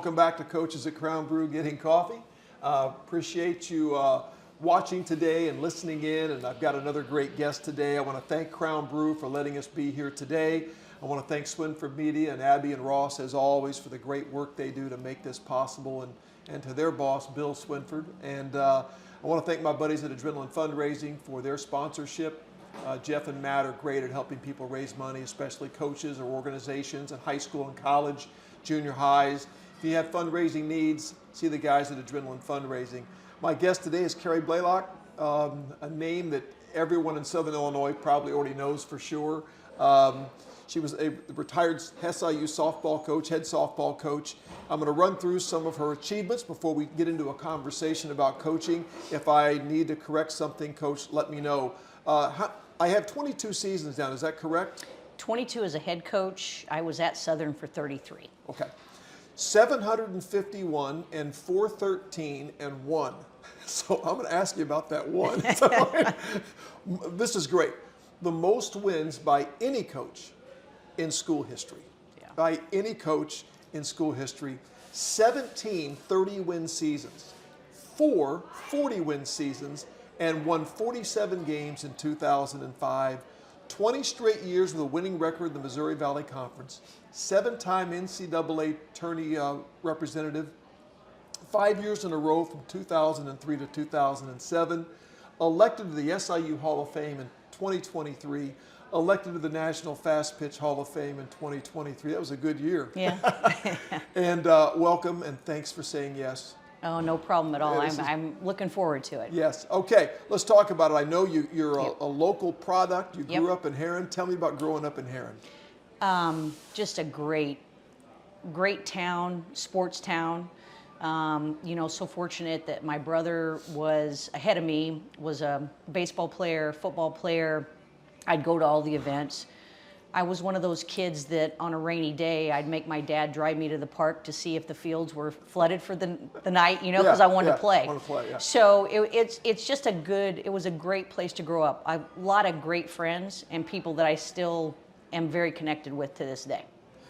Welcome back to Coaches at Crown Brew Getting Coffee. Appreciate you watching today and listening in, and I've got another great guest today. I want to thank Crown Brew for letting us be here today. I want to thank Swinford Media and Abby and Ross, as always, for the great work they do to make this possible, and to their boss, Bill Swinford. And I want to thank my buddies at Adrenaline Fundraising for their sponsorship. Jeff and Matt are great at helping people raise money, especially coaches or organizations in high school and college, junior highs. If you have fundraising needs, see the guys at Adrenaline Fundraising. My guest today is Kerri Blaylock, a name that everyone in Southern Illinois probably already knows for sure. She was a retired SIU softball coach, head softball coach. I'm going to run through some of her achievements before we get into a conversation about coaching. If I need to correct something, Coach, let me know. I have 22 seasons down, is that correct? 22 as a head coach. I was at Southern for 33. Okay. 751 and 413 and 1. So I'm going to ask you about that one. This is great. The most wins by any coach in school history. Yeah. By any coach in school history. 17 30-win seasons, 4 40-win seasons, and won 47 games in 2005. 20 straight years with a winning record in the Missouri Valley Conference. 7-time NCAA tourney representative. 5 years in a row from 2003 to 2007. Elected to the SIU Hall of Fame in 2023. Elected to the National Fast Pitch Hall of Fame in 2023. That was a good year. Yeah. And welcome, and thanks for saying yes. Oh, no problem at all. Yeah, I'm looking forward to it. Yes. Okay, let's talk about it. I know you're Yep. a local product. You Yep. grew up in Herrin. Tell me about growing up in Herrin. Just a great town, sports town. So fortunate that my brother was ahead of me, was a baseball player, football player. I'd go to all the events. I was one of those kids that on a rainy day, I'd make my dad drive me to the park to see if the fields were flooded for the night, because I wanted to play. So it's just it was a great place to grow up. A lot of great friends and people that I still am very connected with to this day.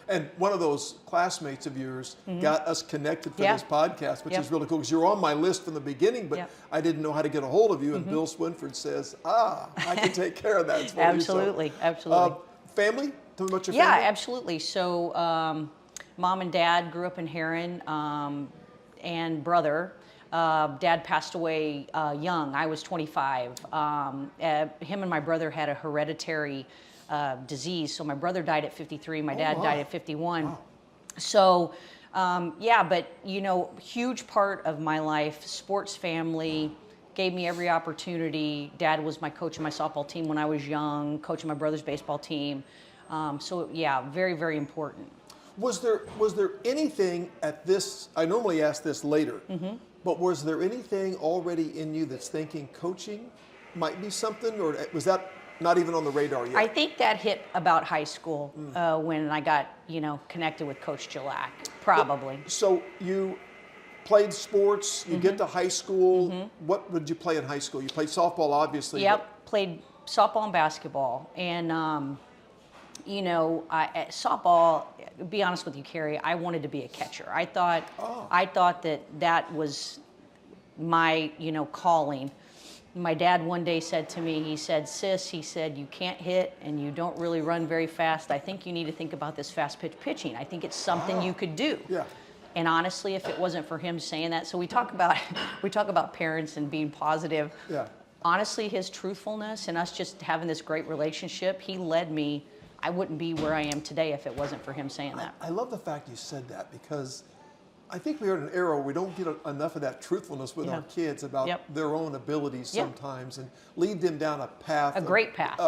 And one of those classmates of yours got us connected for this podcast, which Yep. is really cool, because you were on my list from the beginning, but Yep. I didn't know how to get a hold of you, and Bill Swinford says, I can take care of that for Absolutely, you. So, absolutely. Family? Tell me about your Yeah, family. absolutely. So mom and dad grew up in Herrin, and brother. Dad passed away young. I was 25. Him and my brother had a hereditary disease. So my brother died at 53. My dad died at 51. Wow. So, but huge part of my life, sports family, gave me every opportunity. Dad was my coach of my softball team when I was young, coach of my brother's baseball team. Very, very important. Was there anything at this, I normally ask this later, but was there anything already in you that's thinking coaching might be something, or was that not even on the radar yet? I think that hit about high school when I got, connected with Coach Gillak, probably. So you played sports, you get to high school. What did you play in high school? You played softball, obviously. Yep, played softball and basketball. And, softball, to be honest with you, Kerri, I wanted to be a catcher. I thought that was my, calling. My dad one day said to me, he said, "Sis," he said, "you can't hit and you don't really run very fast. I think you need to think about this fast pitch pitching. I think it's something you could do." Yeah. And honestly, if it wasn't for him saying that, so we talk about parents and being positive. Yeah. Honestly, his truthfulness and us just having this great relationship, he led me. I wouldn't be where I am today if it wasn't for him saying that. I love the fact you said that, because I think we're in an era where we don't get enough of that truthfulness with our kids about their own abilities sometimes, and lead them down a path. A great path.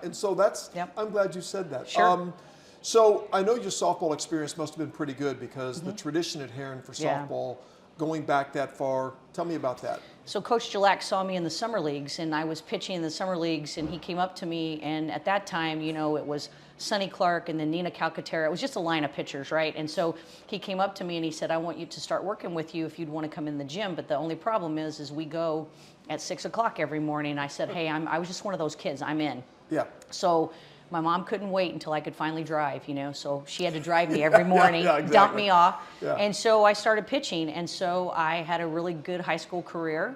And so that's, I'm glad you said that. Sure. So I know your softball experience must have been pretty good, because the tradition at Herrin for softball, going back that far, tell me about that. So Coach Gillak saw me in the summer leagues, and I was pitching in the summer leagues, and he came up to me, and at that time, it was Sonny Clark and then Nina Calcaterra. It was just a line of pitchers, right? And so he came up to me and he said, "I want you to start working with you if you'd want to come in the gym, but the only problem is we go at 6 o'clock every morning." I said, "Hey, I was just one of those kids. I'm in." Yeah. So My mom couldn't wait until I could finally drive, so she had to drive me every morning, exactly. dump me off. Yeah. And so I started pitching. And so I had a really good high school career,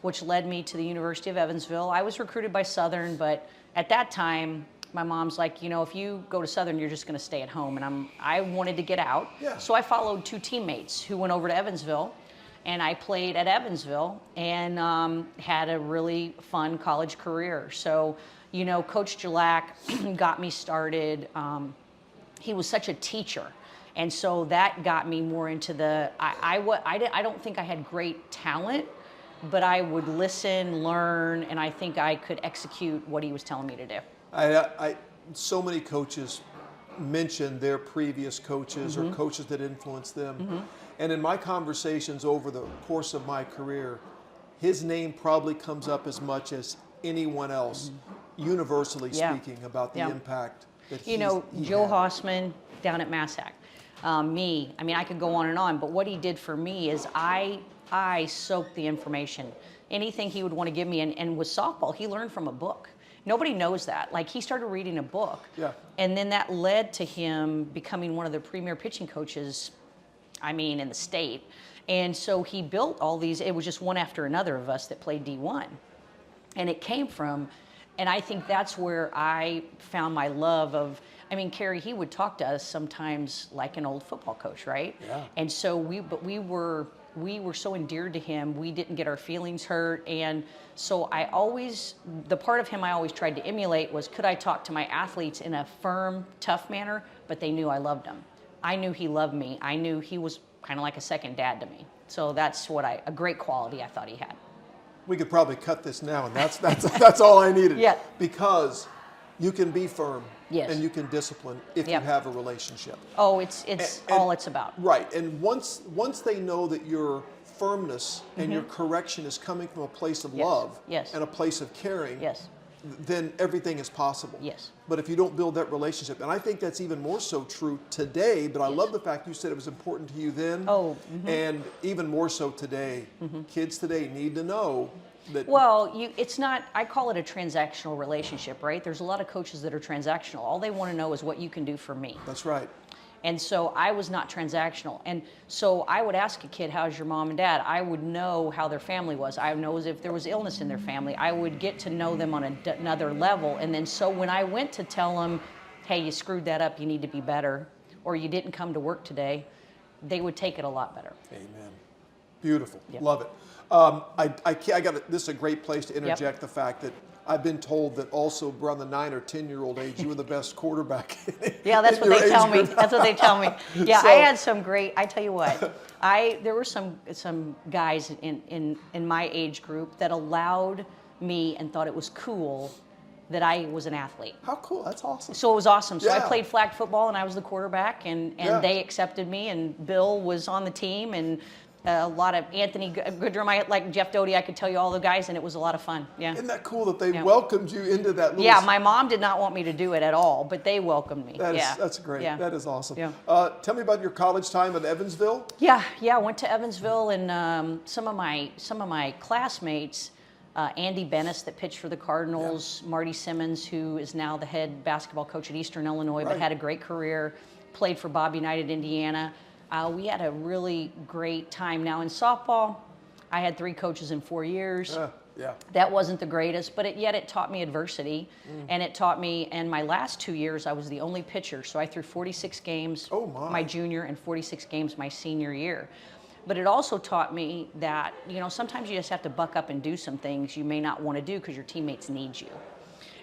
which led me to the University of Evansville. I was recruited by Southern, but at that time, my mom's like, if you go to Southern, you're just going to stay at home. And I wanted to get out. Yeah. So I followed 2 teammates who went over to Evansville. And I played at Evansville and had a really fun college career. So, Coach Gelack got me started. He was such a teacher. And so that got me more into I don't think I had great talent, but I would listen, learn, and I think I could execute what he was telling me to do. So many coaches mention their previous coaches Mm-hmm. or coaches that influenced them. And in my conversations over the course of my career, his name probably comes up as much as anyone else, universally Yeah. speaking, about the Yeah. impact that He Joe had. Hossman down at Massac. I could go on and on, but what he did for me is I soaked the information. Anything he would want to give me, and with softball, he learned from a book. Nobody knows that. Like, he started reading a book, Yeah. and then that led to him becoming one of the premier pitching coaches, in the state. And so he built all these, it was just one after another of us that played D1. And it came from, and I think that's where I found my love of, Kerri, he would talk to us sometimes like an old football coach, right? Yeah. And so we were so endeared to him, we didn't get our feelings hurt. And so the part of him I always tried to emulate was, could I talk to my athletes in a firm, tough manner, but they knew I loved them. I knew he loved me. I knew he was kind of like a second dad to me. So that's a great quality I thought he had. We could probably cut this now, and that's all I needed. Yeah. Because you can be firm, Yes. and you can discipline if Yep. you have a relationship. Oh, it's all it's about. Right, and once they know that your firmness and your correction is coming from a place of Yes. love Yes. and a place of caring, Yes. then everything is possible. Yes. But if you don't build that relationship, and I think that's even more so true today, but I love the fact you said it was important to you then, and even more so today. Kids today need to know that. Well, it's not, I call it a transactional relationship, right? There's a lot of coaches that are transactional. All they want to know is what you can do for me. That's right. And so I was not transactional. And so I would ask a kid, how's your mom and dad? I would know how their family was. I would know if there was illness in their family. I would get to know them on another level. And then so when I went to tell them, hey, you screwed that up, you need to be better, or you didn't come to work today, they would take it a lot better. Amen. Beautiful. Yep. Love it. This is a great place to interject the fact that I've been told that also around the 9 or 10-year-old age, you were the best quarterback. Yeah, that's in what your they age tell me. group. That's what they tell me. Yeah, So- I had some great. I tell you what, there were some guys in my age group that allowed me and thought it was cool that I was an athlete. How cool. That's awesome. So it was awesome. So I Yeah. played flag football and I was the quarterback, and Yeah. they accepted me, and Bill was on the team, and a lot of Anthony Goodrum, like Jeff Doty, I could tell you all the guys, and it was a lot of fun. Yeah. Isn't that cool that they Yeah. welcomed you into that little... Yeah, my mom did not want me to do it at all, but they welcomed me. That's great. Yeah. That is awesome. Yeah. Tell me about your college time at Evansville. Yeah, I went to Evansville, and some of my classmates, Andy Bennis that pitched for the Cardinals, Marty Simmons, who is now the head basketball coach at Eastern Illinois, but Right. had a great career, played for Bob United Indiana. We had a really great time. Now in softball, I had 3 coaches in 4 years. Yeah. That wasn't the greatest, but yet it taught me adversity, and it taught me, and my last 2 years, I was the only pitcher, so I threw 46 games Oh, my. junior and 46 games my senior year. But it also taught me that, sometimes you just have to buck up and do some things you may not want to do because your teammates need you.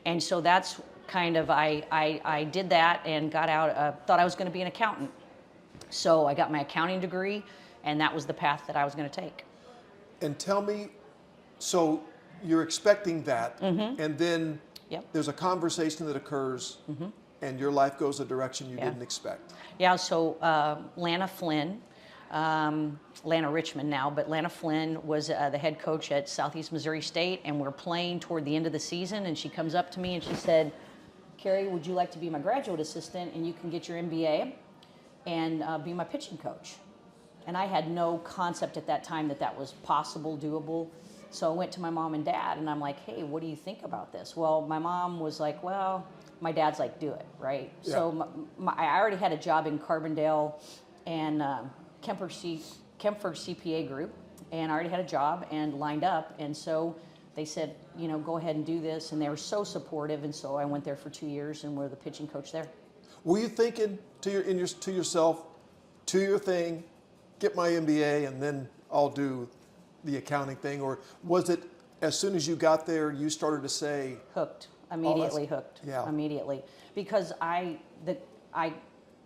And so that's kind of, I did that and got out, thought I was going to be an accountant. So I got my accounting degree, and that was the path that I was going to take. And tell me, so you're expecting that, and then Yep. there's a conversation that occurs, and your life goes a direction you Yeah. didn't expect. Yeah, so Lana Flynn, Lana Richmond now, but Lana Flynn was the head coach at Southeast Missouri State, and we're playing toward the end of the season, and she comes up to me and she said, Kerri, would you like to be my graduate assistant, and you can get your MBA and be my pitching coach? And I had no concept at that time that that was possible, doable. So I went to my mom and dad, and I'm like, hey, what do you think about this? Well, my mom was like, well, my dad's like, do it, right? Yeah. So I already had a job in Carbondale and Kemper CPA Group, and I already had a job and lined up, and so they said, you know, go ahead and do this, and they were so supportive, and so I went there for 2 years and were the pitching coach there. Were you thinking to yourself, do your thing, get my MBA, and then I'll do the accounting thing, or was it as soon as you got there you started to say Hooked, immediately hooked, yeah. immediately, because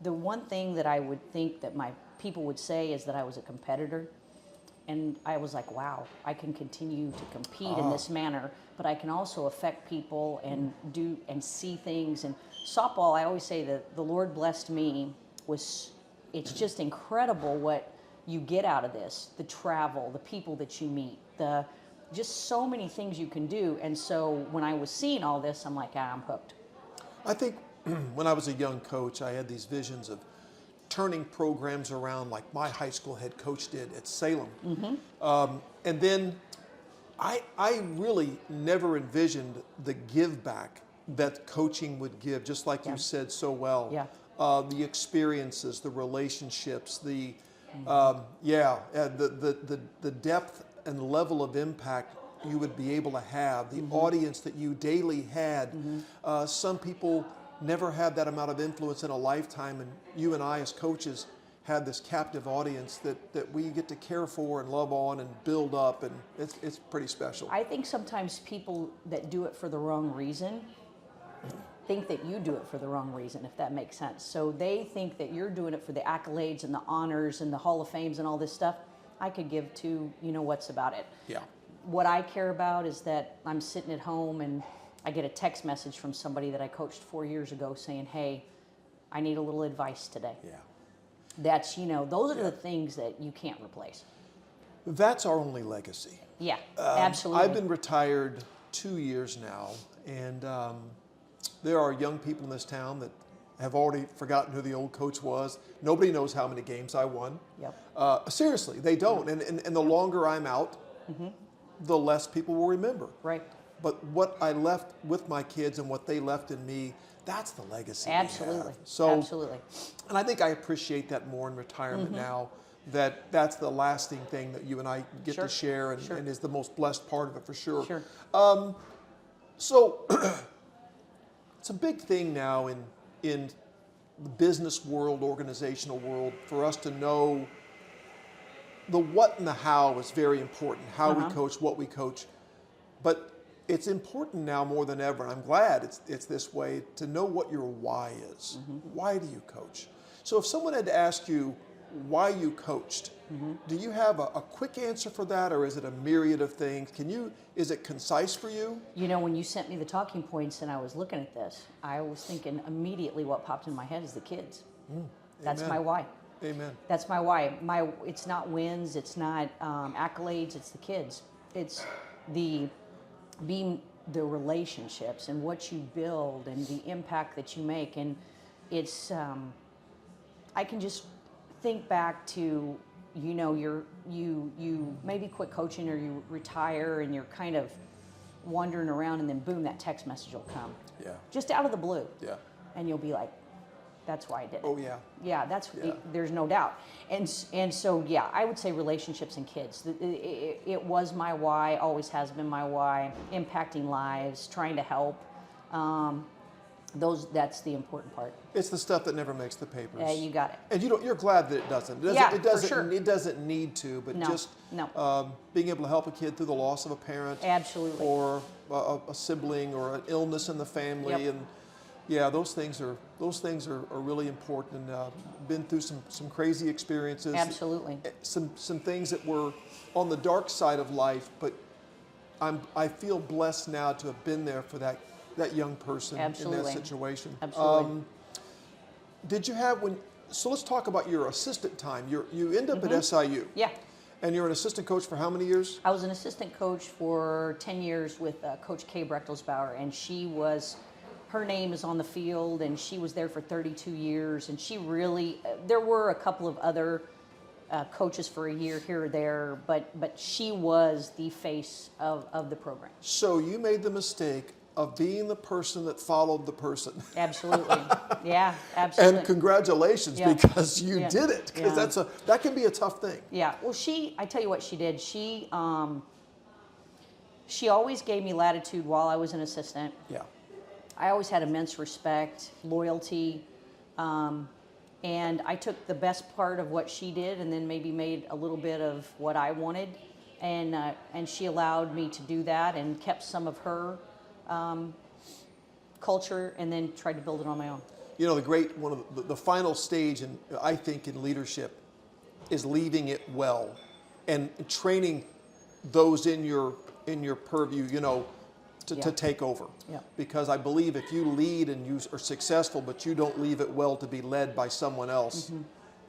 the one thing that I would think that my people would say is that I was a competitor. And I was like, wow, I can continue to compete in this manner, but I can also affect people and do and see things. And softball, I always say that the Lord blessed me it's just incredible what you get out of this, the travel, the people that you meet, just so many things you can do. And so when I was seeing all this, I'm like, I'm hooked. I think when I was a young coach, I had these visions of turning programs around like my high school head coach did at Salem. And then I really never envisioned the give back that coaching would give, just like you said so well. Yeah. The experiences, the relationships, the depth and level of impact you would be able to have, the audience that you daily had. Some people never had that amount of influence in a lifetime, and you and I as coaches had this captive audience that we get to care for and love on and build up, and it's pretty special. I think sometimes people that do it for the wrong reason think that you do it for the wrong reason, if that makes sense. So they think that you're doing it for the accolades and the honors and the Hall of Fames and all this stuff. I could give two, what's about it. Yeah. What I care about is that I'm sitting at home and I get a text message from somebody that I coached 4 years ago saying, hey, I need a little advice today. Yeah. That's, those are the things that you can't replace. That's our only legacy. Yeah, absolutely. I've been retired 2 years now, and there are young people in this town that have already forgotten who the old coach was. Nobody knows how many games I won. Yep. Seriously, they don't. And the longer I'm out, the less people will remember. Right. But what I left with my kids and what they left in me, that's the legacy. Absolutely. So, absolutely. And I think I appreciate that more in retirement now, that's the lasting thing that you and I get to share and is the most blessed part of it for sure. Sure. So it's a big thing now in the business world, organizational world, for us to know the what and the how is very important, how we coach, what we coach. But it's important now more than ever, and I'm glad it's this way, to know what your why is. Why do you coach? So if someone had to ask you why you coached, do you have a quick answer for that, or is it a myriad of things? Is it concise for you? When you sent me the talking points and I was looking at this, I was thinking immediately what popped in my head is the kids. That's my why. Amen. That's my why. It's not wins, it's not accolades, it's the kids. It's the relationships and what you build and the impact that you make. And it's, I can just think back to, you maybe quit coaching or you retire and you're kind of wandering around, and then boom, that text message will come. Yeah. Just out of the blue. Yeah. And you'll be like, that's why I did it. Oh, yeah. Yeah, there's no doubt. And so, yeah, I would say relationships and kids. It was my why, always has been my why, impacting lives, trying to help. That's the important part. It's the stuff that never makes the papers. Yeah, you got it. And you're glad that it doesn't. For sure. It doesn't need to, but being able to help a kid through the loss of a parent. Absolutely. Or a sibling or an illness in the family. Yep. And yeah, those things are really important, and been through some crazy experiences. Absolutely. Some things that were on the dark side of life, but I feel blessed now to have been there for that young person in that situation. Absolutely. Did you have so let's talk about your assistant time. You end up at SIU. Yeah. And you're an assistant coach for how many years? I was an assistant coach for 10 years with Coach Kay Brechtelsbauer, and her name is on the field, and she was there for 32 years, and she really, there were a couple of other coaches for a year here or there, but she was the face of the program. So you made the mistake of being the person that followed the person. Absolutely. Yeah, absolutely. And congratulations, Yeah. because you Yeah. did it. Because Yeah. that can be a tough thing. Yeah. Well, I tell you what she did. She always gave me latitude while I was an assistant. Yeah. I always had immense respect, loyalty, and I took the best part of what she did and then maybe made a little bit of what I wanted, and she allowed me to do that and kept some of her culture and then tried to build it on my own. You know, one of the final stage, I think, in leadership is leaving it well and training those in your purview, to take over. Yeah. Because I believe if you lead and you are successful, but you don't leave it well to be led by someone else,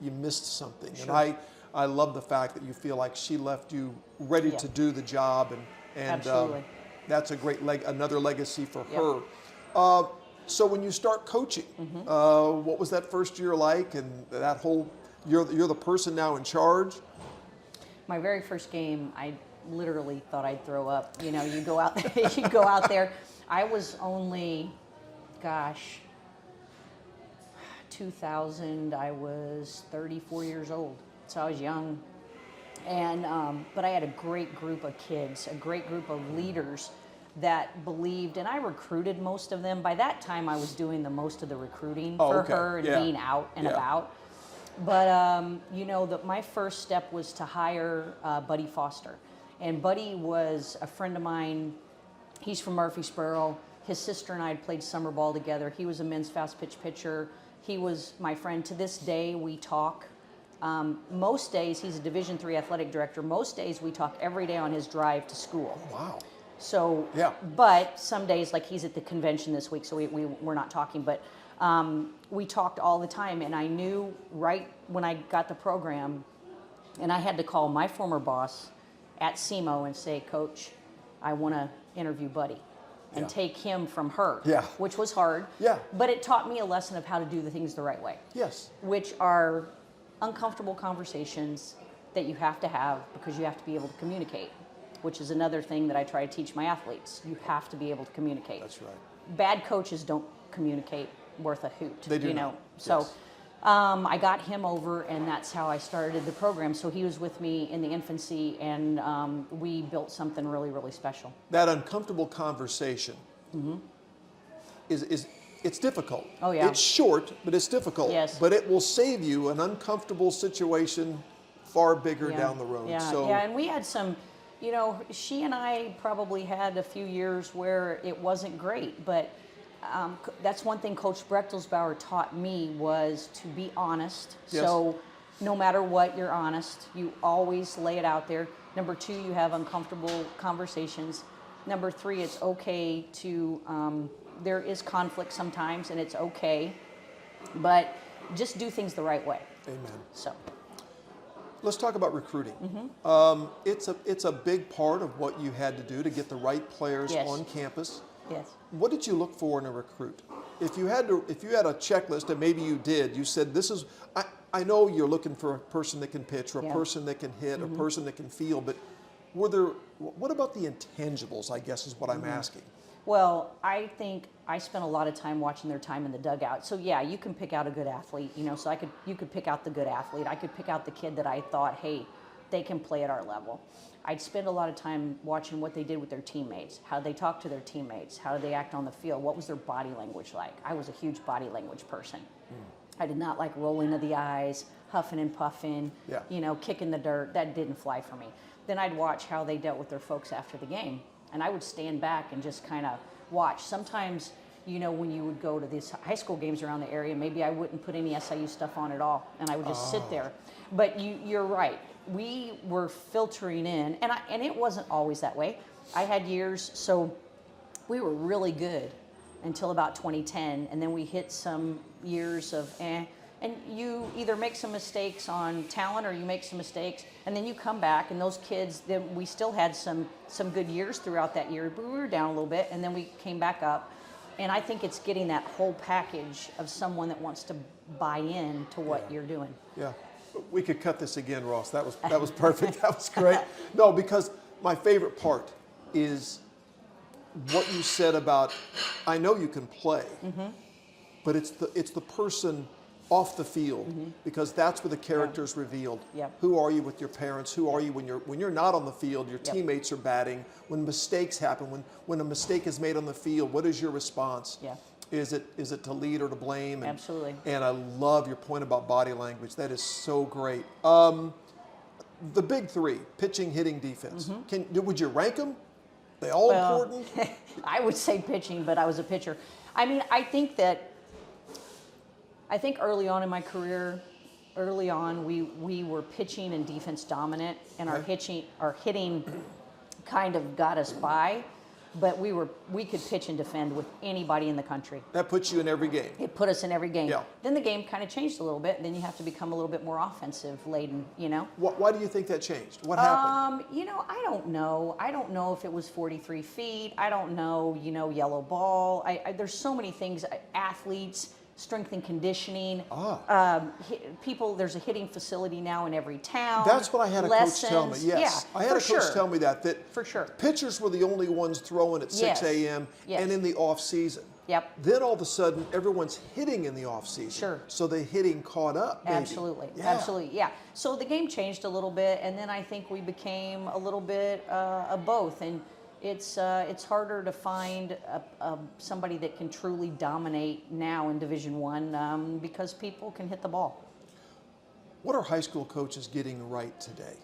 you missed something. Sure. And I love the fact that you feel like she left you ready Yeah. to do the job, and Absolutely. that's a great another legacy for Yeah. her. So when you start coaching, what was that first year like? And that whole, you're the person now in charge. My very first game, I literally thought I'd throw up. You go out there, you go out there. I was only, 2000, I was 34 years old, so I was young. And but I had a great group of kids, a great group of leaders that believed, and I recruited most of them. By that time, I was doing the most of the recruiting for okay. her and Yeah. being out and Yeah. about. But my first step was to hire Buddy Foster, and Buddy was a friend of mine. He's from Murfreesboro. His sister and I had played summer ball together. He was a men's fast pitch pitcher. He was my friend. To this day, we talk. Most days, he's a Division III athletic director. Most days, we talk every day on his drive to school. Wow. So, Yeah. but some days, like he's at the convention this week, so we're not talking, but we talked all the time, and I knew right when I got the program, and I had to call my former boss at SEMO and say, Coach, I want to interview Buddy, and Yeah. take him from her, Yeah. which was hard, Yeah. but it taught me a lesson of how to do the things the right way, Yes. which are uncomfortable conversations that you have to have because you have to be able to communicate, which is another thing that I try to teach my athletes. You have to be able to communicate. That's right. Bad coaches don't communicate worth a hoot. They do not. So Yes. I got him over, and that's how I started the program. So he was with me in the infancy, and we built something really, really special. That uncomfortable conversation is it's difficult. Oh, yeah. It's short, but it's difficult. Yes. But it will save you an uncomfortable situation far bigger Yeah. down the road. Yeah, So yeah, and we had some, she and I probably had a few years where it wasn't great, but that's one thing Coach Brechtelsbauer taught me was to be honest. Yes. So no matter what, you're honest. You always lay it out there. Number two, you have uncomfortable conversations. Number three, it's okay to, there is conflict sometimes, and it's okay, but just do things the right way. amen. So. Let's talk about recruiting. It's a big part of what you had to do to get the right players Yes. on campus. Yes. What did you look for in a recruit? If you had a checklist, and maybe you did, you said this is. I know you're looking for a person that can pitch, or a Yeah. person that can hit, a person that can field, but what about the intangibles, I guess is what I'm asking. Well, I think I spent a lot of time watching their time in the dugout. So yeah, you can pick out a good athlete, so you could pick out the good athlete. I could pick out the kid that I thought, hey, they can play at our level. I'd spend a lot of time watching what they did with their teammates, how they talked to their teammates, how did they act on the field, what was their body language like. I was a huge body language person. I did not like rolling of the eyes, huffing and puffing, Yeah. Kicking the dirt. That didn't fly for me. Then I'd watch how they dealt with their folks after the game. And I would stand back and just kind of watch. Sometimes, when you would go to these high school games around the area, maybe I wouldn't put any SIU stuff on at all, and I would just sit there. But you're right. We were filtering in, and it wasn't always that way. I had years, so we were really good until about 2010, and then we hit some years of and you either make some mistakes on talent or you make some mistakes, and then you come back, and those kids, then we still had some good years throughout that year, but we were down a little bit, and then we came back up. And I think it's getting that whole package of someone that wants to buy in to what you're doing. Yeah. We could cut this again, Ross. That was perfect. That was great. No, because my favorite part is what you said about, I know you can play, but it's the person off the field, because that's where the character is revealed. Yep. Who are you with your parents? Who are you when you're not on the field? Your teammates are batting. When mistakes happen, when a mistake is made on the field, what is your response? Yeah. Is it to lead or to blame? And, Absolutely. And I love your point about body language. That is so great. The big three: pitching, hitting, defense. Would you rank them? They all important? I would say pitching, but I was a pitcher. I mean, I think early on in my career, we were pitching and defense dominant, and our hitting kind of got us by, but we could pitch and defend with anybody in the country. That puts you in every game. It put us in every game. Yeah. Then the game kind of changed a little bit, and then you have to become a little bit more offensive laden, you know? Why do you think that changed? What happened? You know, I don't know. I don't know if it was 43 feet. I don't know, yellow ball. There's so many things. Athletes, strength and conditioning. There's a hitting facility now in every town. That's what I had a coach tell me. Yes, Yeah, I had a coach tell me that for sure. Pitchers were the only ones throwing at 6 a.m. and in the off season. Yep. Then all of a sudden, everyone's hitting in the off season. Sure. So the hitting caught up. Maybe. Absolutely. Yeah. Absolutely. Yeah. So the game changed a little bit, and then I think we became a little bit of both. And it's harder to find somebody that can truly dominate now in Division I because people can hit the ball. What are high school coaches getting right today?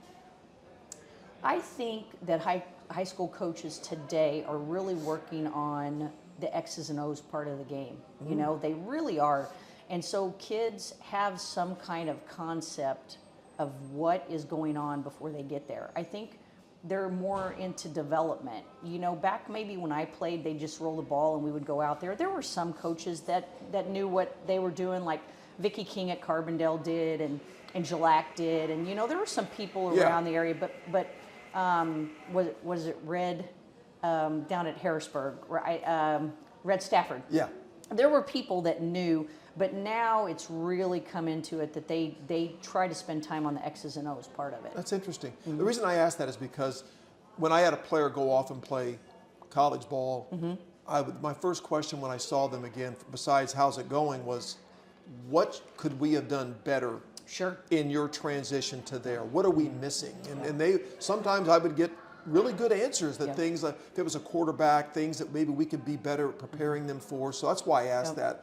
I think that high school coaches today are really working on the X's and O's part of the game. You know, they really are. And so kids have some kind of concept of what is going on before they get there. I think they're more into development. You know, back maybe when I played, they just roll the ball and we would go out there. There were some coaches that knew what they were doing, like Vicky King at Carbondale did, and Shellac did, and there were some people around the area. But was it Red down at Harrisburg? Red Stafford. Yeah. There were people that knew. But now it's really come into it that they try to spend time on the X's and O's part of it. That's interesting. The reason I asked that is because when I had a player go off and play college ball, my first question when I saw them again, besides how's it going, was what could we have done better in your transition to there? What are we missing? And sometimes I would get really good answers that things like if it was a quarterback, things that maybe we could be better at preparing them for. So that's why I asked that.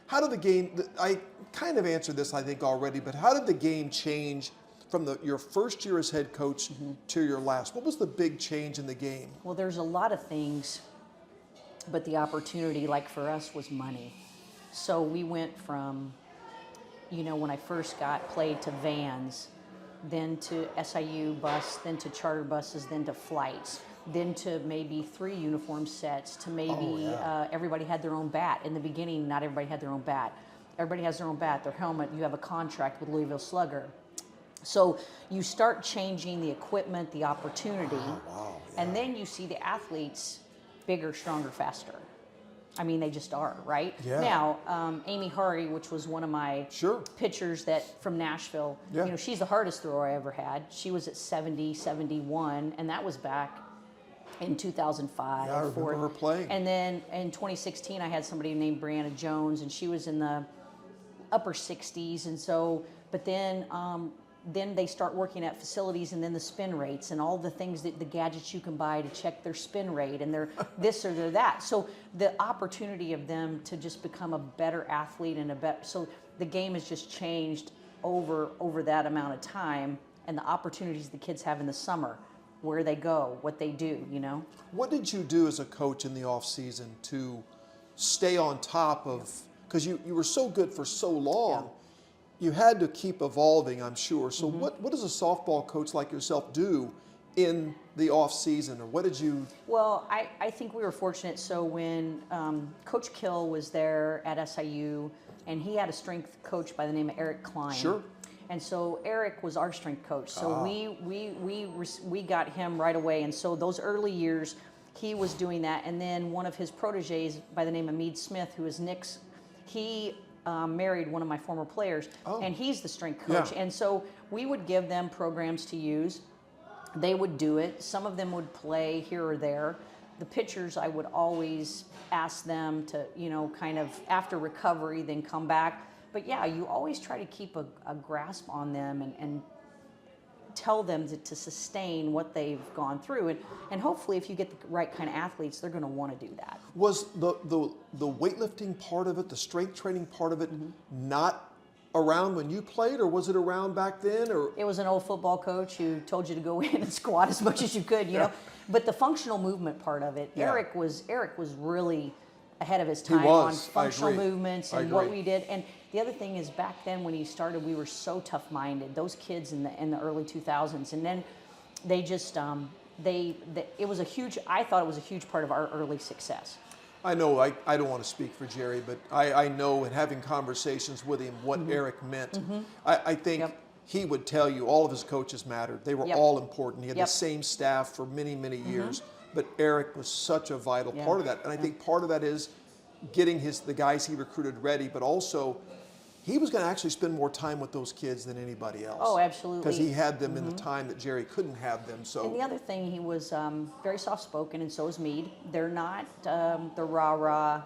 How did the game, I kind of answered this I think already, but how did the game change from your first year as head coach to your last? What was the big change in the game? Well, there's a lot of things, but the opportunity, like for us, was money. So we went from, when I first played to vans, then to SIU bus, then to charter buses, then to flights, then to maybe 3 uniform sets, to maybe everybody had their own bat. In the beginning, not everybody had their own bat. Everybody has their own bat, their helmet. You have a contract with Louisville Slugger. So you start changing the equipment, the opportunity, and then you see the athletes bigger, stronger, faster. I mean, they just are, right? Yeah. Now, Amy Hari, which was one of my pitchers from Nashville, she's the hardest thrower I ever had. She was at 70, 71, and that was back in 2005. Yeah, I remember her playing. And then in 2016, I had somebody named Brianna Jones, and she was in the upper 60s. And so, but then they start working at facilities, and then the spin rates and all the things the gadgets you can buy to check their spin rate and their this or their that. So the opportunity of them to just become a better athlete and so the game has just changed over that amount of time, and the opportunities the kids have in the summer, where they go, what they do, What did you do as a coach in the off season to stay on top of, because you were so good for so long, you had to keep evolving, I'm sure. So what does a softball coach like yourself do in the off season, or what did you? Well, I think we were fortunate. So when Coach Kill was there at SIU, and he had a strength coach by the name of Eric Klein. Sure. And so Eric was our strength coach. So we got him right away. And so those early years, he was doing that. And then one of his proteges by the name of Meade Smith, who is Nick's, he married one of my former players, Oh. and he's the strength coach. Yeah. And so we would give them programs to use. They would do it. Some of them would play here or there. The pitchers, I would always ask them to, kind of after recovery, then come back. But yeah, you always try to keep a grasp on them and tell them to sustain what they've gone through. And hopefully if you get the right kind of athletes, they're going to want to do that. Was the weightlifting part of it, the strength training part of it, not around when you played, or was it around back then? Or it was an old football coach who told you to go in and squat as much as you could, you know. But the functional movement part of it, Yeah. Eric was really ahead of his time was. on functional I agree. movements I and what agree. we did. And the other thing is, back then when he started, we were so tough-minded. Those kids in the early 2000s, and then they just it was a huge. I thought it was a huge part of our early success. I know I don't want to speak for Jerry, but I know in having conversations with him what Eric meant. I think Yep. he would tell you all of his coaches mattered. They were Yep. all important. He had Yep. the same staff for many, many years, but Eric was such a vital Yeah. part of that. And I think part of that is getting the guys he recruited ready, but also he was going to actually spend more time with those kids than anybody else. Oh, absolutely. Because he had them in the time that Jerry couldn't have them. So And the other thing, he was very soft-spoken, and so is Meade. They're not the rah-rah.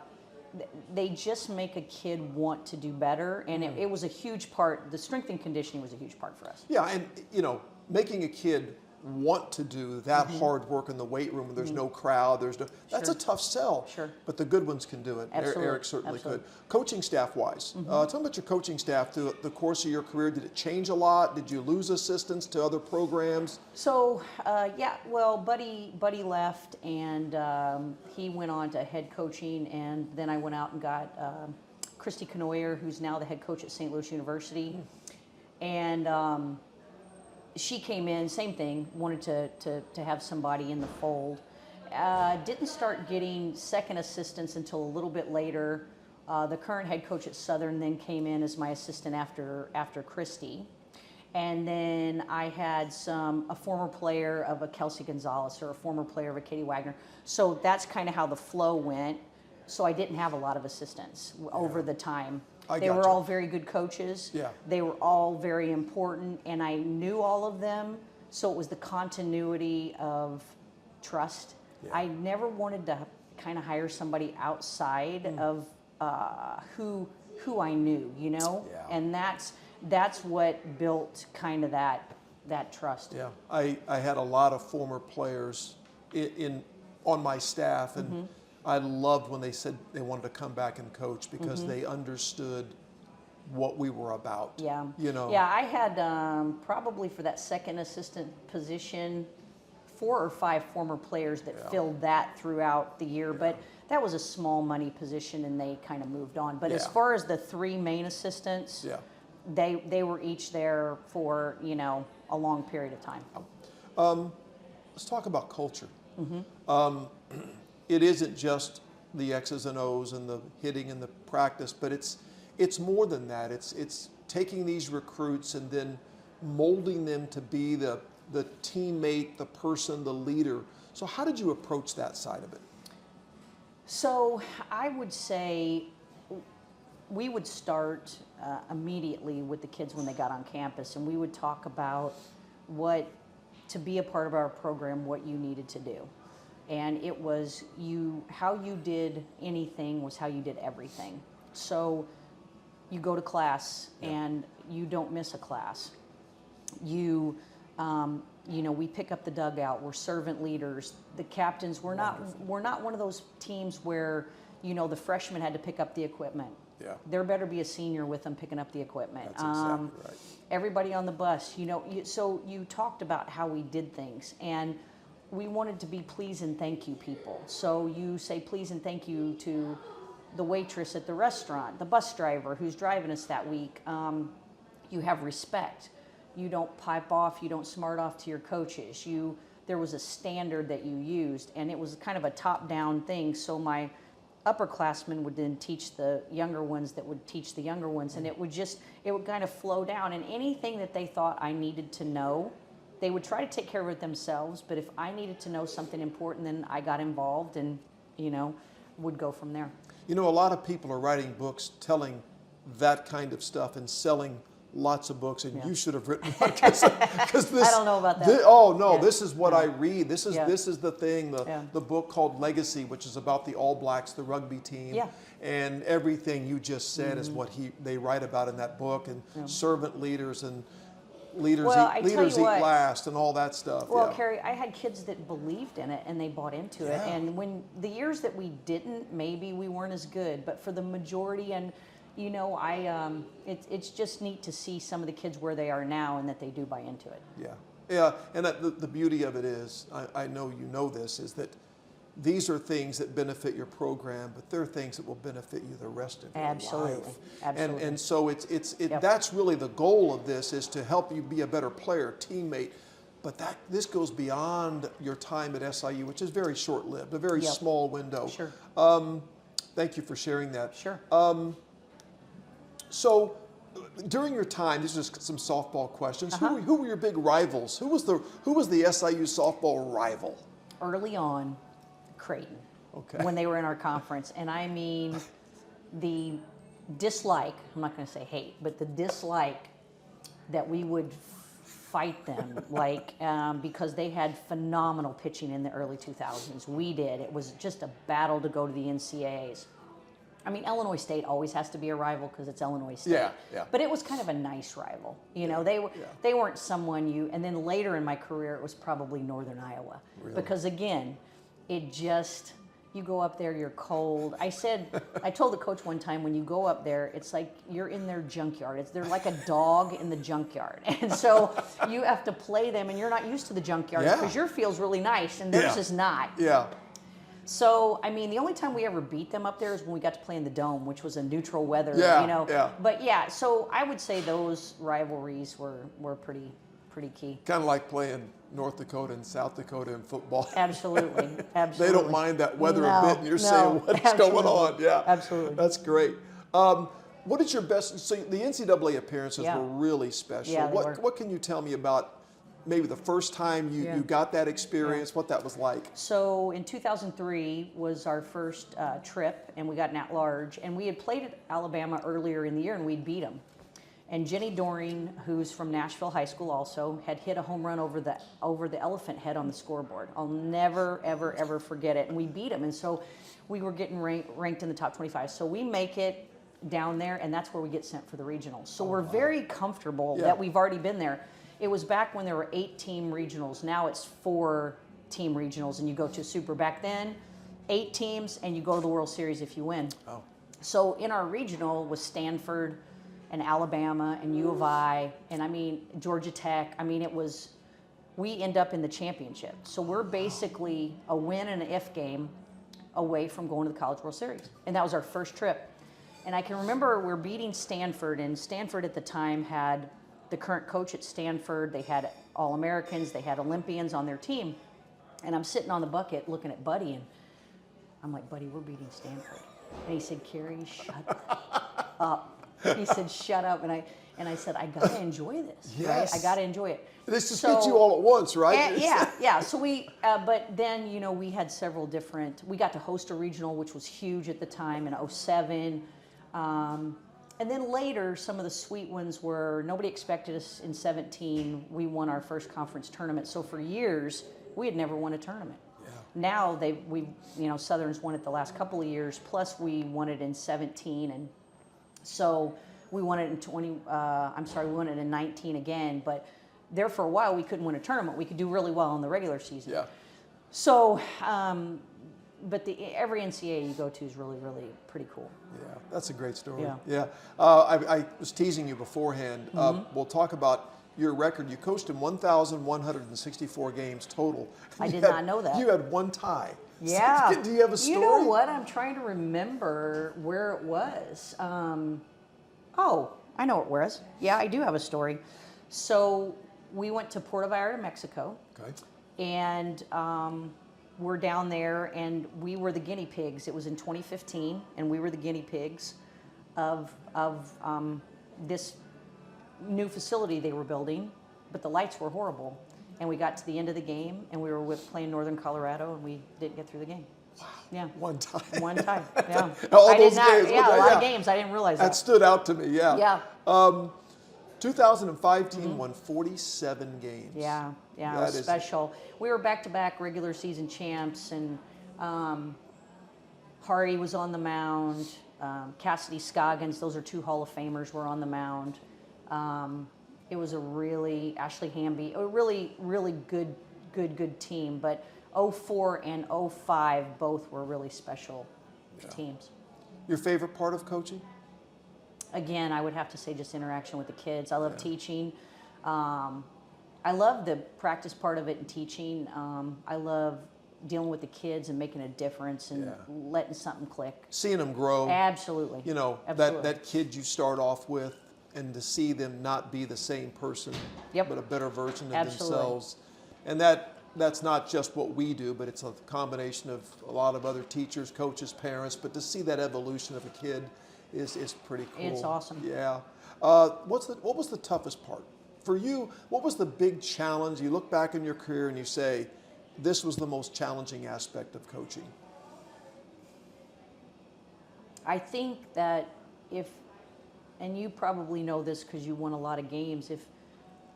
They just make a kid want to do better, and it was a huge part. The strength and conditioning was a huge part for us. yeah, and making a kid want to do that hard work in the weight room when there's no crowd, that's Sure. a tough sell. Sure. But the good ones can do it. Absolutely. Eric certainly Absolutely. could. Coaching staff wise, tell me about your coaching staff through the course of your career. Did it change a lot? Did you lose assistants to other programs? So, Buddy left, and he went on to head coaching, and then I went out and got Christy Canoyer, who's now the head coach at St. Louis University. And she came in, same thing, wanted to have somebody in the fold. Didn't start getting second assistants until a little bit later. The current head coach at Southern then came in as my assistant after Christy. And then I had a former player of a Kelsey Gonzalez, or a former player of a Katie Wagner. So that's kind of how the flow went. So I didn't have a lot of assistants over the time. They were gotcha. all very good coaches. Yeah. They were all very important, and I knew all of them. So it was the continuity of trust. Yeah. I never wanted to kind of hire somebody outside of who I knew, Yeah. and that's what built kind of that trust. Yeah, I had a lot of former players on my staff, and I loved when they said they wanted to come back and coach because they understood what we were about. Yeah. Yeah, I had probably for that second assistant position 4 or 5 former players that filled that throughout the year, but that was a small money position, and they kind of moved on. But as Yeah. far as the 3 main assistants, Yeah. they were each there for a long period of time. Let's talk about culture. It isn't just the X's and O's and the hitting and the practice, but it's more than that. It's taking these recruits and then molding them to be the teammate, the person, the leader. So how did you approach that side of it? So I would say we would start immediately with the kids when they got on campus, and we would talk about to be a part of our program, what you needed to do. And it was how you did anything was how you did everything. So you go to class and you don't miss a class. We pick up the dugout. We're servant leaders. The captains. We're not one of those teams where the freshmen had to pick up the equipment. Yeah. There better be a senior with them picking up the equipment. That's exactly right. Everybody on the bus. So you talked about how we did things, and we wanted to be please and thank you people. So you say please and thank you to the waitress at the restaurant, the bus driver who's driving us that week. You have respect. You don't pipe off. You don't smart off to your coaches. There was a standard that you used, and it was kind of a top-down thing. So my upperclassmen would then teach the younger ones that would teach the younger ones, and it would kind of flow down. And anything that they thought I needed to know, they would try to take care of it themselves, but if I needed to know something important, then I got involved and, would go from there. A lot of people are writing books telling that kind of stuff and selling lots of books, and Yeah. you should have written one because this. I don't know about that. Oh no, Yeah. this is what I read. This is Yeah. this is the thing. Yeah. The book called Legacy, which is about the All Blacks, the rugby team, Yeah. and everything you just said is what they write about in that book, and servant leaders and leaders Well, I eat, tell leaders you eat what. last and all that stuff. Well, yeah. Kerri, I had kids that believed in it and they bought into it. Yeah. And when the years that we didn't, maybe we weren't as good. But for the majority, and you know, it's just neat to see some of the kids where they are now and that they do buy into it. Yeah, yeah, and the beauty of it is, I know you know this, is that these are things that benefit your program, but they're things that will benefit you the rest of your Absolutely. life. Absolutely. And so Yep. that's really the goal of this, is to help you be a better player, teammate. But this goes beyond your time at SIU, which is very short-lived, a very Yep. small window. Sure. Thank you for sharing that. Sure. So, during your time, these are just some softball questions. Who were your big rivals? Who was the SIU softball rival? Early on, Creighton, Okay. when they were in our conference. And I mean, the dislike, I'm not going to say hate, but the dislike that we would fight them, because they had phenomenal pitching in the early 2000s. We did. It was just a battle to go to the NCAAs. I mean, Illinois State always has to be a rival because it's Illinois State. Yeah, yeah. But it was kind of a nice rival. You know, they weren't someone you. And then later in my career, it was probably Northern Iowa, because again, it just, you go up there, you're cold. I told the coach one time, when you go up there, it's like you're in their junkyard. They're like a dog in the junkyard. And so you have to play them, and you're not used to the junkyard because your field's really nice and theirs is not. Yeah. So, I mean, the only time we ever beat them up there is when we got to play in the Dome, which was a neutral weather, Yeah, you know. yeah. But yeah, so I would say those rivalries were pretty key. Kind of like playing North Dakota and South Dakota in football. Absolutely, absolutely. They don't mind that weather a No, bit, and you're no, saying, what's absolutely. going on? Yeah. Absolutely. That's great. What is your best, so the NCAA appearances Yeah. were really special. Yeah, they were. What can you tell me about maybe the first time you got that experience, what that was like? So in 2003 was our first trip, and we got an at-large, and we had played at Alabama earlier in the year, and we'd beat them. And Jenny Doring, who's from Nashville High School also, had hit a home run over the elephant head on the scoreboard. I'll never, ever, ever forget it. And we beat them, and so we were getting ranked in the top 25. So we make it down there, and that's where we get sent for the regionals. So we're very comfortable that we've already been there. It was back when there were 8-team regionals. Now it's 4-team regionals, and you go to Super. Back then, 8 teams, and you go to the World Series if you win. Oh. So in our regional was Stanford and Alabama and U of I, and I mean, Georgia Tech. I mean, we end up in the championship. So we're basically a win and an if game away from going to the College World Series. And that was our first trip. And I can remember we're beating Stanford, and Stanford at the time had the current coach at Stanford. They had All-Americans, they had Olympians on their team. And I'm sitting on the bucket looking at Buddy, and I'm like, Buddy, we're beating Stanford. And he said, Kerri, shut up. He said, shut up. And I said, I got to enjoy this, Yes. right? I got to enjoy it. This just hit you all at once, right? Yeah. So but then, you know, we had several different, we got to host a regional, which was huge at the time in 2007. And then later, some of the sweet ones were, nobody expected us in 2017. We won our first conference tournament. So for years, we had never won a tournament. Yeah. Now Southern's won it the last couple of years, plus we won it in 2017. And so we won it in we won it in 19 again. But there for a while, we couldn't win a tournament. We could do really well in the regular season. Yeah. So, but every NCAA you go to is really, really pretty cool. Yeah, that's a great story. Yeah. I was teasing you beforehand. We'll talk about your record. You coached in 1,164 games total. I did not know that. You had one tie. Yeah. So, do you have a story? You know what? I'm trying to remember where it was. Oh, I know it was. Yeah, I do have a story. So we went to Puerto Vallarta, Mexico. Okay. And we're down there, and we were the guinea pigs. It was in 2015, and we were the guinea pigs of this new facility they were building, but the lights were horrible. And we got to the end of the game, and we were playing Northern Colorado, and we didn't get through the game. Yeah. One time. One time. Yeah. All I those did not. games. Yeah, a lot of games. I didn't realize That that. stood out to me. Yeah. Yeah. 2005 team won 47 games. Yeah. Yeah. It That was is- special. We were back-to-back regular season champs, and Hardy was on the mound. Cassidy Scoggins, those are two Hall of Famers, were on the mound. It was Ashley Hamby, a really, really good team. But 04 and 05 both were really special teams. Your favorite part of coaching? Again, I would have to say just interaction with the kids. I love teaching. I love the practice part of it and teaching. I love dealing with the kids and making a difference and letting something click. Seeing them grow. Absolutely. You know, Absolutely. that kid you start off with, and to see them not be the same person, Yep. but a better version of Absolutely. themselves. And that's not just what we do, but it's a combination of a lot of other teachers, coaches, parents. But to see that evolution of a kid is pretty cool. It's awesome. Yeah. What was the toughest part for you? What was the big challenge? You look back in your career and you say, this was the most challenging aspect of coaching. I think that and you probably know this because you won a lot of games,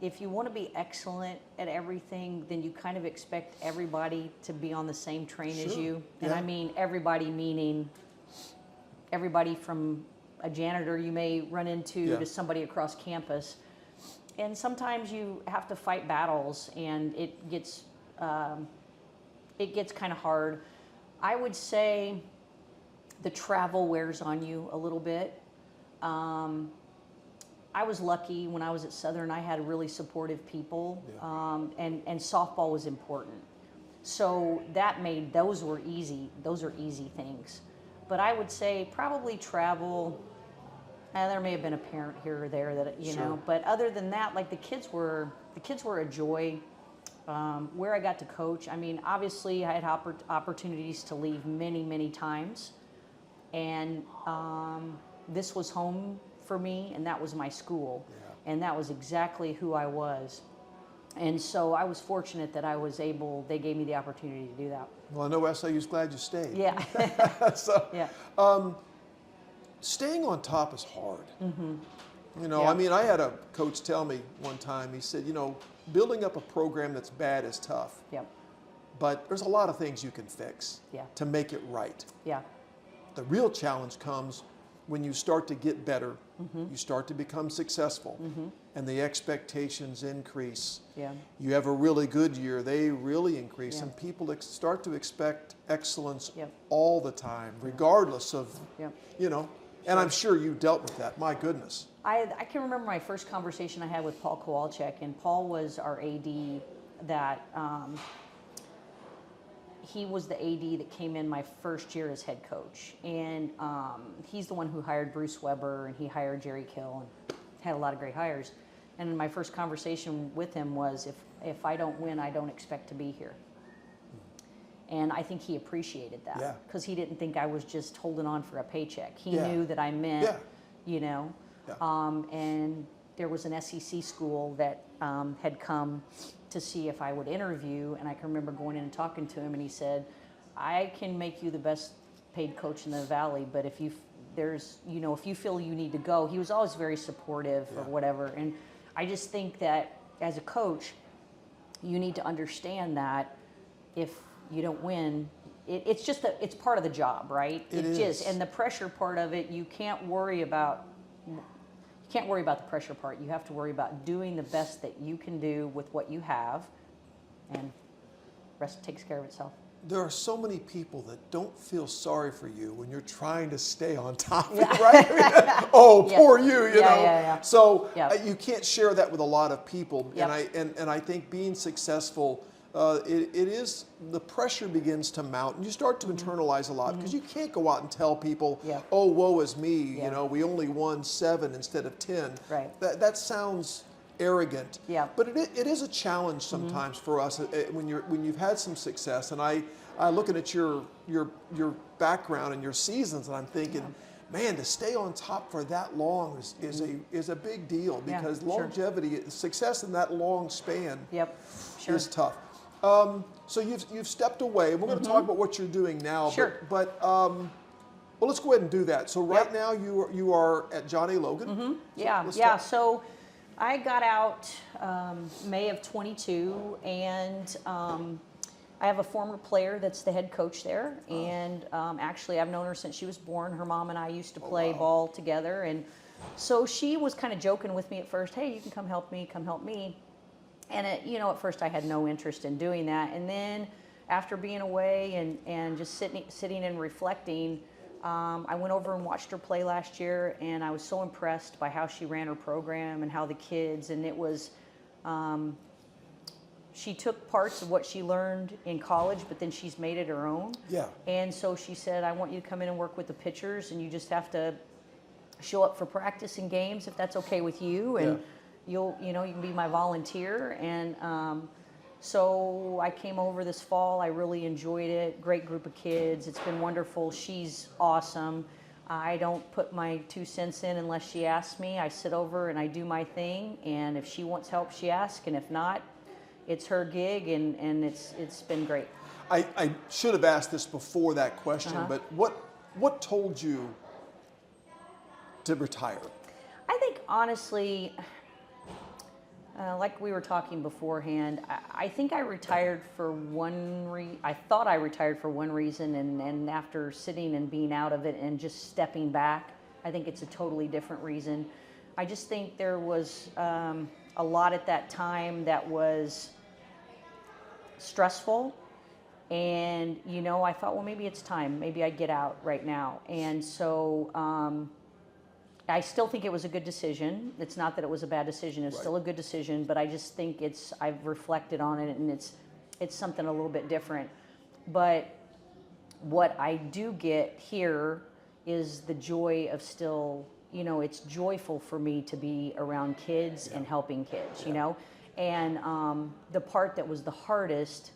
if you want to be excellent at everything, then you kind of expect everybody to be on the same train as Sure. you. And Yeah. I mean everybody, meaning everybody from a janitor you may run into to somebody across campus. And sometimes you have to fight battles, and it gets kind of hard. I would say the travel wears on you a little bit. I was lucky when I was at Southern. I had really supportive people, and softball was important. So that made those are easy things. But I would say probably travel. There may have been a parent here or there that you know, but other than that, like the kids were a joy. Where I got to coach, I mean, obviously I had opportunities to leave many times, and this was home for me, and that was my school, and that was exactly who I was. And so I was fortunate that they gave me the opportunity to do that. Well, I know SIU's glad you stayed. Yeah. So, Yeah. Staying on top is hard. Mm-hmm. You know, I mean, I had a coach tell me one time, he said, you know, building up a program that's bad is tough, Yep. but there's a lot of things you can fix to make it right. Yeah. The real challenge comes when you start to get better, you start to become successful, and the expectations increase. Yeah. You have a really good year, they really increase, Yeah. and people start to expect excellence Yep. all the time, regardless of, Yep. you know, and I'm sure you dealt with that, my goodness. I can remember my first conversation I had with Paul Kowalczyk, and Paul was our AD that, he was the AD that came in my first year as head coach. And he's the one who hired Bruce Weber, and he hired Jerry Kill, and had a lot of great hires. And my first conversation with him was, if I don't win, I don't expect to be here. And I think he appreciated that, because he didn't think I was just holding on for a paycheck. He knew that I meant, you know. And there was an SEC school that had come to see if I would interview, and I can remember going in and talking to him, and he said, I can make you the best paid coach in the Valley, but if you feel you need to go. He was always very supportive or whatever. And I just think that as a coach, you need to understand that if you don't win, it's part of the job, right? It is. And the pressure part of it, you can't worry about the pressure part. You have to worry about doing the best that you can do with what you have, and the rest takes care of itself. There are so many people that don't feel sorry for you when you're trying to stay on top of it, right? Poor you, you know. Yeah. So you can't share that with a lot of people. Yep. And I think being successful, it is, the pressure begins to mount, and you start to internalize a lot, because you can't go out and tell people, oh, woe is me, you know, we only won 7 instead of 10. Right. That sounds arrogant. Yeah. But it is a challenge sometimes for us when you've had some success. And I looking at your background and your seasons, and I'm thinking, man, to stay on top for that long is a big deal, because longevity, success in that long span is tough. So you've stepped away, and we're going to talk about what you're doing now. Sure. But well, let's go ahead and do that. So right now you are at John A. Logan. Yeah. So I got out May of 22, and I have a former player that's the head coach there, and actually I've known her since she was born. Her mom and I used to play ball together, and so she was kind of joking with me at first, hey, you can come help me. And at first I had no interest in doing that, and then after being away and just sitting and reflecting, I went over and watched her play last year, and I was so impressed by how she ran her program and how the kids, and it was, she took parts of what she learned in college, but then she's made it her own. Yeah. And so she said, I want you to come in and work with the pitchers, and you just have to show up for practice and games if that's okay with you, and you can be my volunteer. And so I came over this fall. I really enjoyed it. Great group of kids. It's been wonderful. She's awesome. I don't put my 2 cents in unless she asks me. I sit over and I do my thing, and if she wants help, she asks, and if not, it's her gig, and it's been great. I should have asked this before that question, but what told you to retire? I think honestly, like we were talking beforehand, I think I retired for I thought I retired for one reason, and after sitting and being out of it and just stepping back, I think it's a totally different reason. I just think there was a lot at that time that was stressful, and I thought, well, maybe it's time. Maybe I'd get out right now. And so I still think it was a good decision. It's not that it was a bad decision. It's still a good decision, but I just think I've reflected on it, and it's something a little bit different. But what I do get here is the joy of still, it's joyful for me to be around kids and helping kids, and the part that was the hardest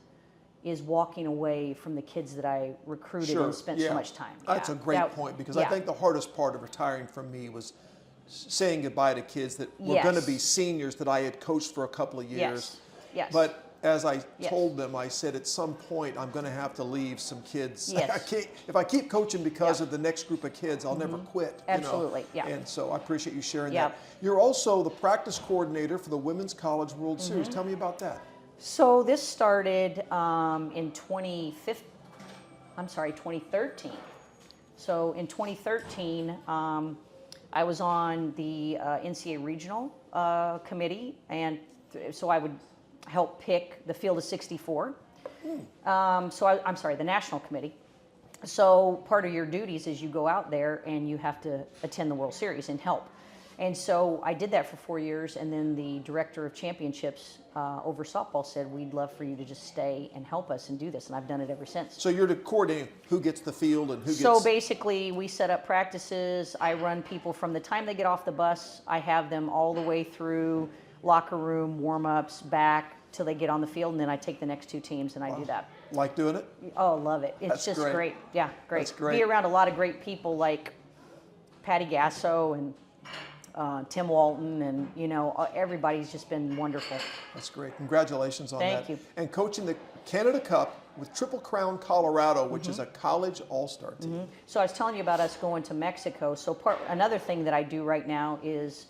is walking away from the kids that I recruited and spent so much time. That's a great point, because I think the hardest part of retiring for me was saying goodbye to kids that were going to be seniors that I had coached for a couple of years. Yes. But as I told them, I said, at some point I'm going to have to leave some kids. Yes. If I keep coaching because of the next group of kids, I'll never quit. Absolutely. Yeah. And so I appreciate you sharing that. You're also the practice coordinator for the Women's College World Series. Tell me about that. So this started in 2013. So in 2013, I was on the NCAA regional committee, and so I would help pick the field of 64. I'm sorry, the national committee. So part of your duties is you go out there and you have to attend the World Series and help. And so I did that for 4 years, and then the director of championships over softball said, we'd love for you to just stay and help us and do this, and I've done it ever since. So you're coordinating who gets the field and who gets... So basically, we set up practices. I run people from the time they get off the bus. I have them all the way through locker room, warm-ups, back, till they get on the field, and then I take the next 2 teams and I do that. Like doing it? Oh, love it. It's just great. Yeah, great. That's great. Be around a lot of great people like Patty Gasso and Tim Walton, and everybody's just been wonderful. That's great. Congratulations on that. Thank you. And coaching the Canada Cup with Triple Crown Colorado, which is a college all-star team. So I was telling you about us going to Mexico. So another thing that I do right now is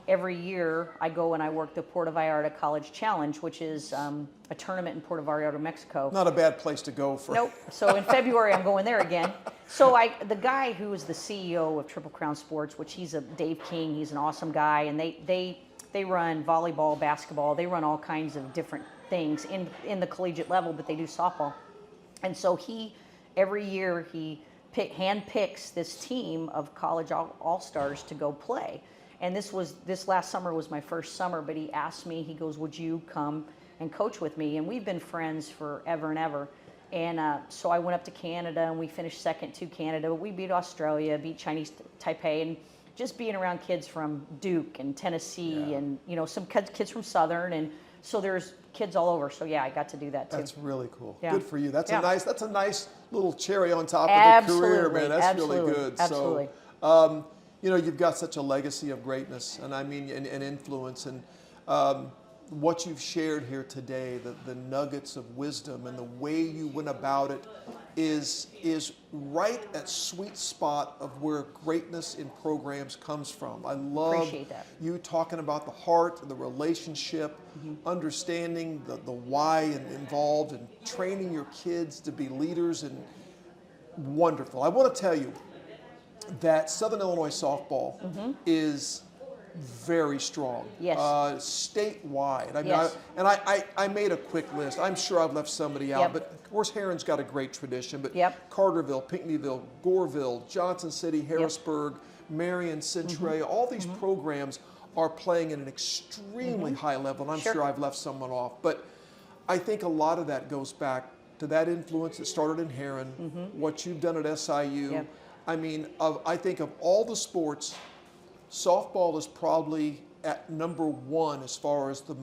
every year I go and I work the Puerto Vallarta College Challenge, which is a tournament in Puerto Vallarta, Mexico. Not a bad place to go for. Nope. So in February I'm going there again. So the guy who is the CEO of Triple Crown Sports, which he's Dave King, he's an awesome guy, and they run volleyball, basketball, they run all kinds of different things in the collegiate level, but they do softball. And so every year he handpicks this team of college all-stars to go play. And this last summer was my first summer, but he asked me, he goes, would you come and coach with me? And we've been friends forever and ever. And so I went up to Canada, and we finished second to Canada. We beat Australia, beat Chinese Taipei, and just being around kids from Duke and Tennessee and some kids from Southern, and so there's kids all over. So yeah, I got to do that too. That's really cool. Yeah. Good for you. That's a nice little cherry on top of the career, man. That's really good. Absolutely. So you've got such a legacy of greatness, and I mean, and influence, and what you've shared here today, the nuggets of wisdom and the way you went about it is right at sweet spot of where greatness in programs comes from. I love Appreciate that. you talking about the heart, the relationship, understanding the why involved, and training your kids to be leaders, and wonderful. I want to tell you that Southern Illinois softball is very strong. Yes. Statewide. I mean, Yes. I made a quick list. I'm sure I've left somebody out, Yep. but of course Herrin's got a great tradition. But Yep. Carterville, Pinckneyville, Goreville, Johnson City, Harrisburg, Marion, Centray, all these programs are playing at an extremely high level. And I'm Sure. sure I've left someone off. But I think a lot of that goes back to that influence that started in Herrin, what you've done at SIU. Yep. I mean, I think of all the sports, softball is probably at number one as far as the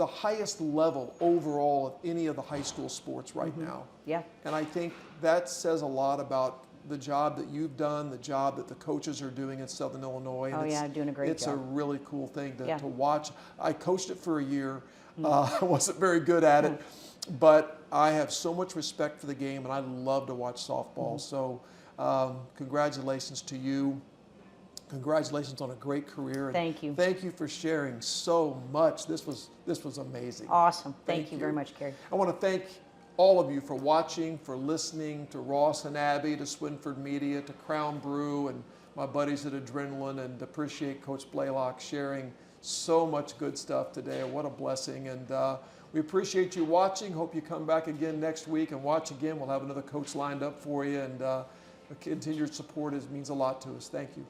highest level overall of any of the high school sports right now. Yeah. And I think that says a lot about the job that you've done, the job that the coaches are doing in Southern Illinois. And Oh, yeah, doing a great It's a job. really cool thing Yeah. to watch. I coached it for a year. I wasn't very good at it, but I have so much respect for the game, and I love to watch softball. So congratulations to you. Congratulations on a great career. And Thank you. Thank you for sharing so much. This was amazing. Awesome. Thank you very much, Kerri. I want to thank all of you for watching, for listening, to Ross and Abby, to Swinford Media, to Crown Brew, and my buddies at Adrenaline, and appreciate Coach Blaylock sharing so much good stuff today. What a blessing. And we appreciate you watching. Hope you come back again next week and watch again. We'll have another coach lined up for you, and continued support means a lot to us. Thank you.